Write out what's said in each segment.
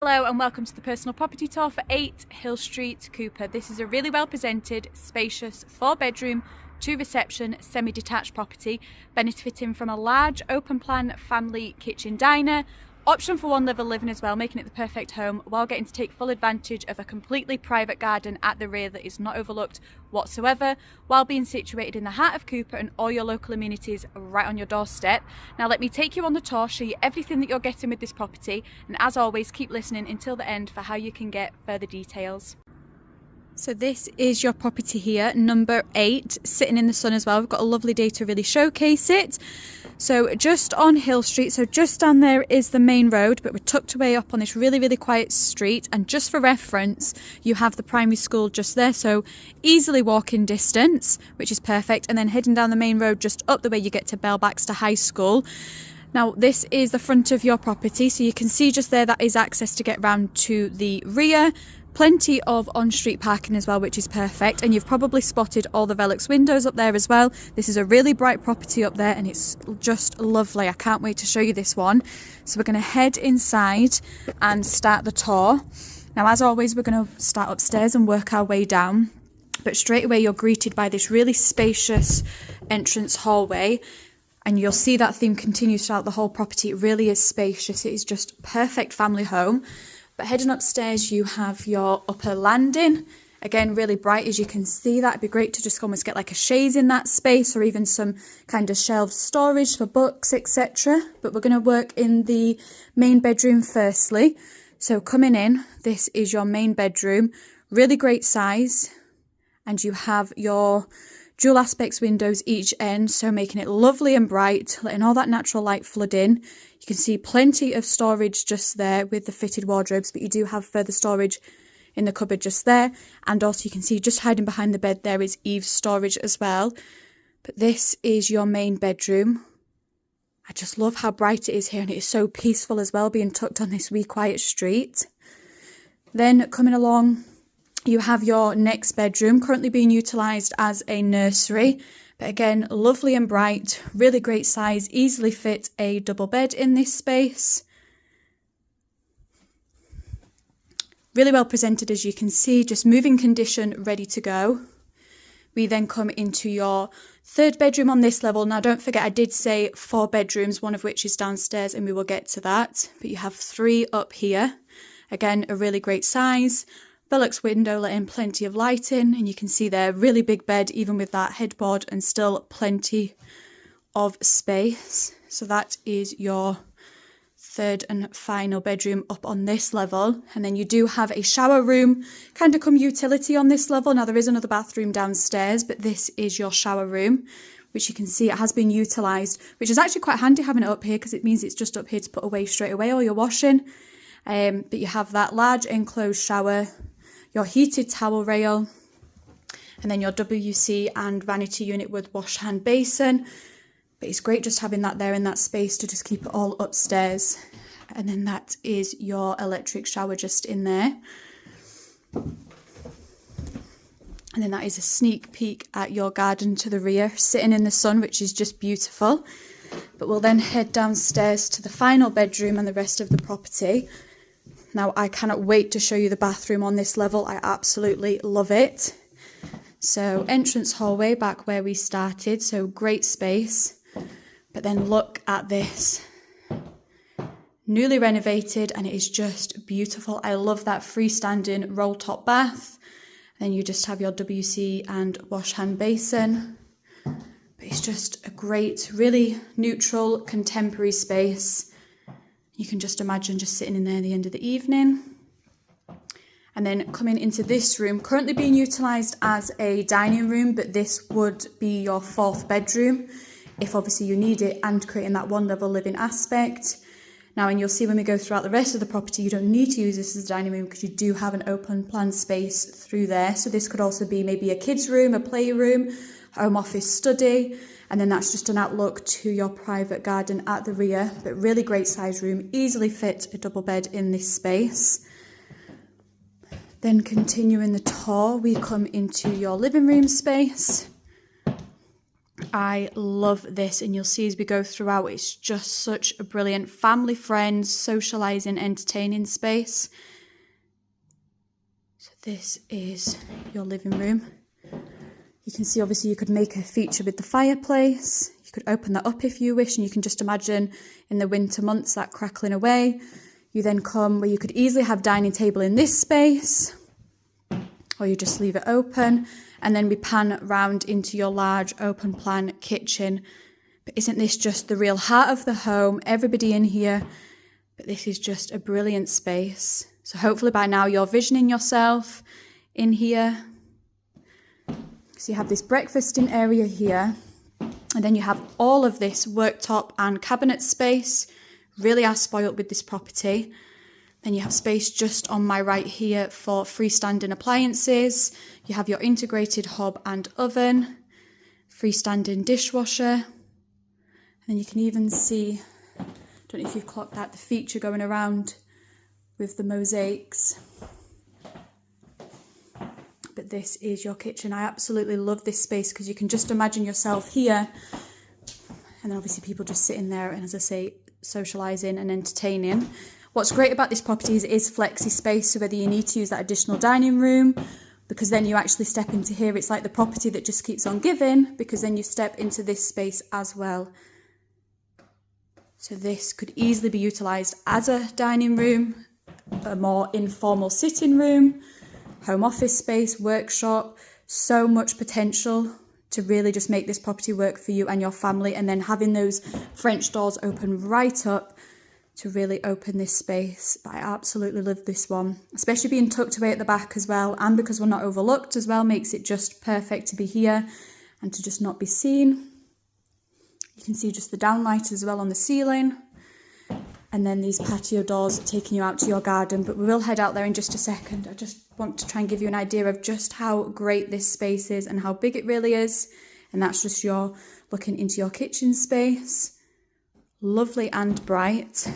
Hello and welcome to the personal property tour for 8 Hill Street, Cupar. This is a really well presented, spacious 4-bedroom, 2-reception, semi-detached property, benefiting from a large open plan family kitchen diner, option for 1 level living as well, making it the perfect home while getting to take full advantage of a completely private garden at the rear that is not overlooked whatsoever, while being situated in the heart of Cupar and all your local amenities right on your doorstep. Now let me take you on the tour, show you everything that you're getting with this property, and as always keep listening until the end for how you can get further details. So this is your property here, number 8, sitting in the sun as well. We've got a lovely day to really showcase it. So just on Hill Street, so just down there is the main road, but we're tucked away up on this really quiet street. And just for reference, you have the primary school just there, so easily walking distance, which is perfect. And then heading down the main road just up the way, you get to Baxter High School. Now this is the front of your property, so you can see just there that is access to get round to the rear. Plenty of on-street parking as well, which is perfect, and you've probably spotted all the Velux windows up there as well. This is a really bright property up there and it's just lovely. I can't wait to show you this one. So we're going to head inside and start the tour. Now as always, we're going to start upstairs and work our way down, but straight away you're greeted by this really spacious entrance hallway. And you'll see that theme continues throughout the whole property. It really is spacious. It is just perfect family home. But heading upstairs, you have your upper landing. Again, really bright, as you can see that. It'd be great to just almost get like a chaise in that space, or even some kind of shelved storage for books, etc. But we're going to work in the main bedroom firstly. So coming in, this is your main bedroom. Really great size. And you have your dual aspects windows each end, so making it lovely and bright, letting all that natural light flood in. You can see plenty of storage just there with the fitted wardrobes, but you do have further storage in the cupboard just there. And also you can see just hiding behind the bed there is Eve's storage as well. But this is your main bedroom. I just love how bright it is here, and it is so peaceful as well, being tucked on this wee quiet street. Then coming along, you have your next bedroom, currently being utilised as a nursery. But again, lovely and bright, really great size, easily fit a double bed in this space. Really well presented, as you can see, just moving condition, ready to go. We then come into your 3rd bedroom on this level. Now don't forget, I did say 4 bedrooms, one of which is downstairs, and we will get to that. But you have 3 up here. Again, a really great size. Velux window letting plenty of light in, and you can see there, really big bed even with that headboard, and still plenty of space. So that is your 3rd and final bedroom up on this level. And then you do have a shower room, kind of come utility on this level. Now there is another bathroom downstairs, but this is your shower room, which you can see it has been utilised, which is actually quite handy having it up here, because it means it's just up here to put away straight away all your washing. But you have that large enclosed shower, your heated towel rail, and then your WC and vanity unit with wash hand basin. But it's great just having that there in that space to just keep it all upstairs. And then that is your electric shower just in there. And then that is a sneak peek at your garden to the rear, sitting in the sun, which is just beautiful. But we'll then head downstairs to the final bedroom and the rest of the property. Now, I cannot wait to show you the bathroom on this level. I absolutely love it. So, entrance hallway back where we started. So, great space. But then look at this. Newly renovated, and it is just beautiful. I love that freestanding roll top bath. Then you just have your WC and wash hand basin. But it's just a great, really neutral, contemporary space. You can just imagine just sitting in there at the end of the evening. And then coming into this room, currently being utilised as a dining room, but this would be your 4th bedroom, if obviously you need it, and creating that 1 level living aspect. Now, and you'll see when we go throughout the rest of the property, you don't need to use this as a dining room because you do have an open plan space through there. So this could also be maybe a kid's room, a playroom, home office, study. And then that's just an outlook to your private garden at the rear. But really great size room, easily fit a double bed in this space. Then continuing the tour, we come into your living room space. I love this, and you'll see as we go throughout, it's just such a brilliant family, friends, socialising, entertaining space. So this is your living room. You can see obviously you could make a feature with the fireplace. You could open that up if you wish, and you can just imagine in the winter months that crackling away. You then come where you could easily have dining table in this space, or you just leave it open, and then we pan round into your large open plan kitchen. But isn't this just the real heart of the home? Everybody in here, but this is just a brilliant space. So hopefully by now you're visioning yourself in here. So you have this breakfasting area here, and then you have all of this worktop and cabinet space. Really are spoilt with this property. Then you have space just on my right here for freestanding appliances. You have your integrated hob and oven, freestanding dishwasher. And then you can even see, I don't know if you've clocked that, the feature going around with the mosaics. But this is your kitchen. I absolutely love this space because you can just imagine yourself here. And then obviously people just sitting there and, as I say, socialising and entertaining. What's great about this property is it is flexi space, so whether you need to use that additional dining room, because then you actually step into here, it's like the property that just keeps on giving, because then you step into this space as well. So this could easily be utilised as a dining room, a more informal sitting room, home office space, workshop. So much potential to really just make this property work for you and your family, and then having those French doors open right up to really open this space. But I absolutely love this one, especially being tucked away at the back as well, and because we're not overlooked as well, makes it just perfect to be here and to just not be seen. You can see just the downlight as well on the ceiling, and then these patio doors taking you out to your garden. But we will head out there in just a second. I just want to try and give you an idea of just how great this space is and how big it really is. And that's just your looking into your kitchen space. Lovely and bright.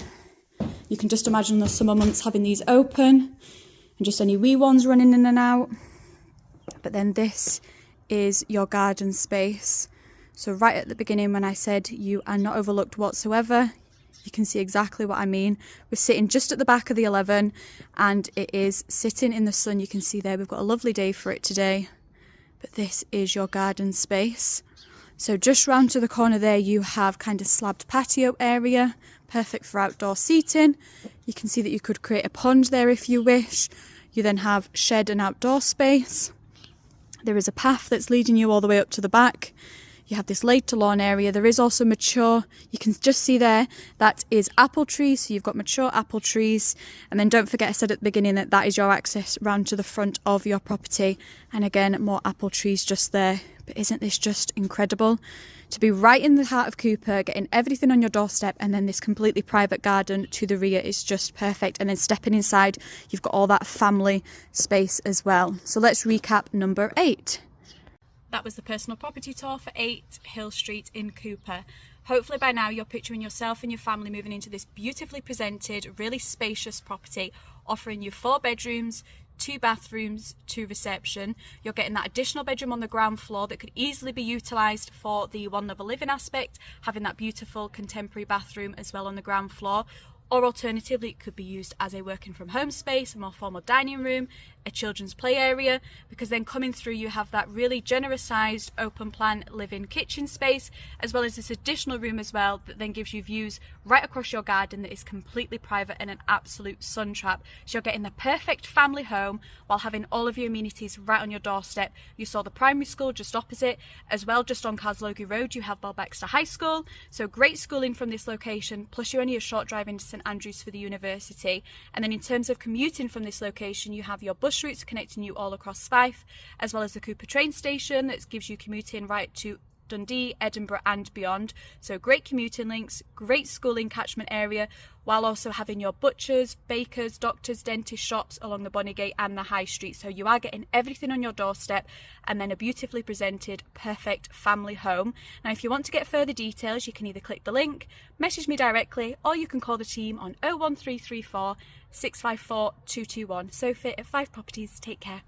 You can just imagine the summer months having these open and just any wee ones running in and out. But then this is your garden space. So right at the beginning when I said you are not overlooked whatsoever, you can see exactly what I mean. We're sitting just at the back of the 11 and it is sitting in the sun. You can see there we've got a lovely day for it today. But this is your garden space. So just round to the corner there you have kind of slabbed patio area, perfect for outdoor seating. You can see that you could create a pond there if you wish. You then have shed and outdoor space. There is a path that's leading you all the way up to the back. You have this laid to lawn area. There is also mature, you can just see there, that is apple trees. So you've got mature apple trees. And then don't forget I said at the beginning that that is your access round to the front of your property. And again, more apple trees just there. But isn't this just incredible? To be right in the heart of Cupar, getting everything on your doorstep, and then this completely private garden to the rear is just perfect. And then stepping inside, you've got all that family space as well. So let's recap number 8. That was the personal property tour for 8 Hill Street in Cupar. Hopefully by now you're picturing yourself and your family moving into this beautifully presented, really spacious property, offering you 4 bedrooms, 2 bathrooms, 2 reception. You're getting that additional bedroom on the ground floor that could easily be utilised for the one level living aspect, having that beautiful contemporary bathroom as well on the ground floor. Or alternatively, it could be used as a working from home space, a more formal dining room, a children's play area, because then coming through you have that really generous sized open plan live-in kitchen space, as well as this additional room as well that then gives you views right across your garden that is completely private and an absolute sun trap. So you're getting the perfect family home while having all of your amenities right on your doorstep. You saw the primary school just opposite, as well just on Caslogie Road you have Belbexter High School, so great schooling from this location, plus you're only a short drive into St Andrews for the university. And then in terms of commuting from this location, you have your bus routes connecting you all across Fife, as well as the Cupar train station that gives you commuting right to Dundee, Edinburgh and beyond. So great commuting links, great schooling catchment area, while also having your butchers, bakers, doctors, dentist shops along the Bonnygate and the High Street. So you are getting everything on your doorstep, and then a beautifully presented, perfect family home. Now if you want to get further details, you can either click the link, message me directly, or you can call the team on 01334 654 221. Sophie at 5 Properties, take care.